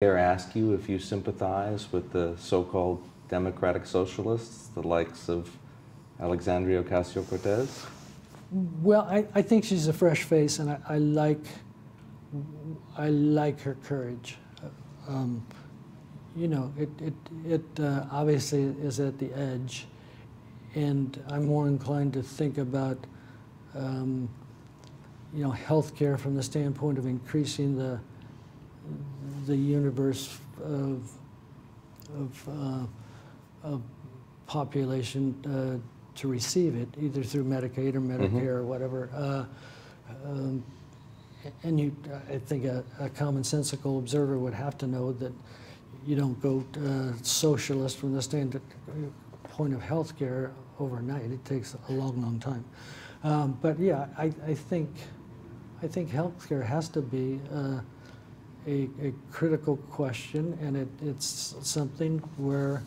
dare ask you if you sympathize with the so-called democratic socialists, the likes of Alexandria Ocasio-Cortez? Well, I think she's a fresh face, and I like her courage. You know, it obviously is at the edge, and I'm more inclined to think about you know, healthcare from the standpoint of increasing the universe of population to receive it, either through Medicaid or Medicare or whatever. And I think a commonsensical observer would have to know that you don't go socialist from the standpoint of healthcare overnight. It takes a long, long time. But yeah, I think healthcare has to be a critical question, and it's something where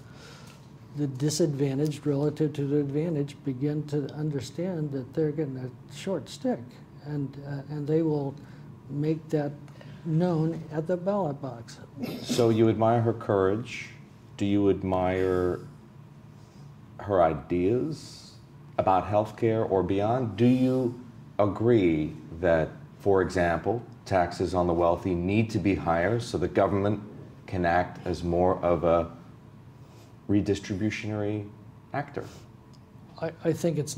the disadvantaged relative to the advantage begin to understand that they're getting a short stick, and they will make that known at the ballot box. So you admire her courage. Do you admire her ideas about healthcare or beyond? Do you agree that, for example, taxes on the wealthy need to be higher so the government can act as more of a redistributionary actor? I think it's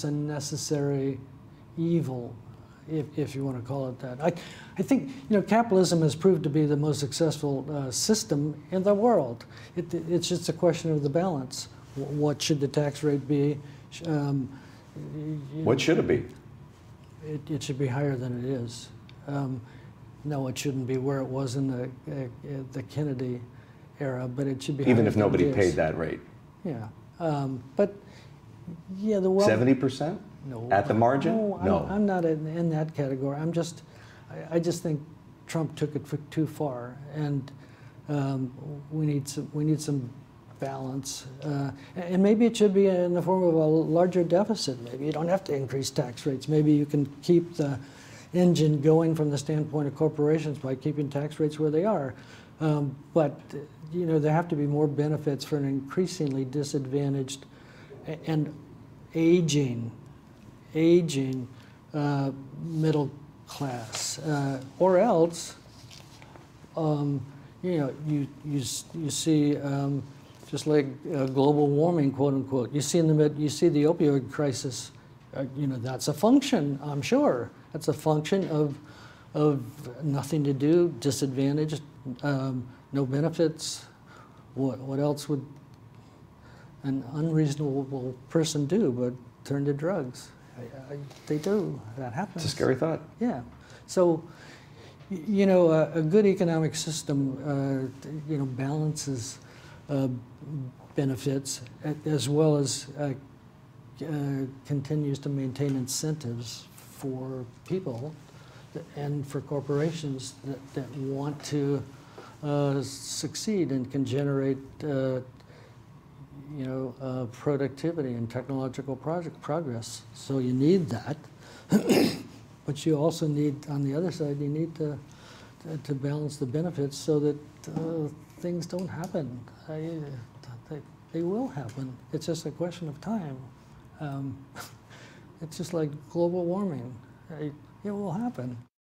a necessary evil, if you want to call it that. I think, you know, capitalism has proved to be the most successful system in the world. It's just a question of the balance. What should the tax rate be? What should it be? It should be higher than it is. No, it shouldn't be where it was in the Kennedy era, but it should be even higher if nobody than it paid is. that rate. Yeah, but yeah, the wealth. 70%? No. At the margin? No, I'm not in that category. I just think Trump took it too far, and we need some balance, and maybe it should be in the form of a larger deficit. Maybe you don't have to increase tax rates. Maybe you can keep the engine going from the standpoint of corporations by keeping tax rates where they are. But you know, there have to be more benefits for an increasingly disadvantaged and aging middle class, or else you know, you see. Just like global warming, quote unquote. You see the opioid crisis. You know, that's a function, I'm sure. That's a function of nothing to do, disadvantaged, no benefits. What else would an unreasonable person do but turn to drugs? They do. That happens. It's a scary thought. Yeah. So, you know, a good economic system, you know, balances benefits, as well as continues to maintain incentives for people and for corporations that want to succeed and can generate you know, productivity and technological progress. So you need that, but you also need, on the other side, you need to balance the benefits so that things don't happen. They will happen. It's just a question of time. It's just like global warming. It will happen.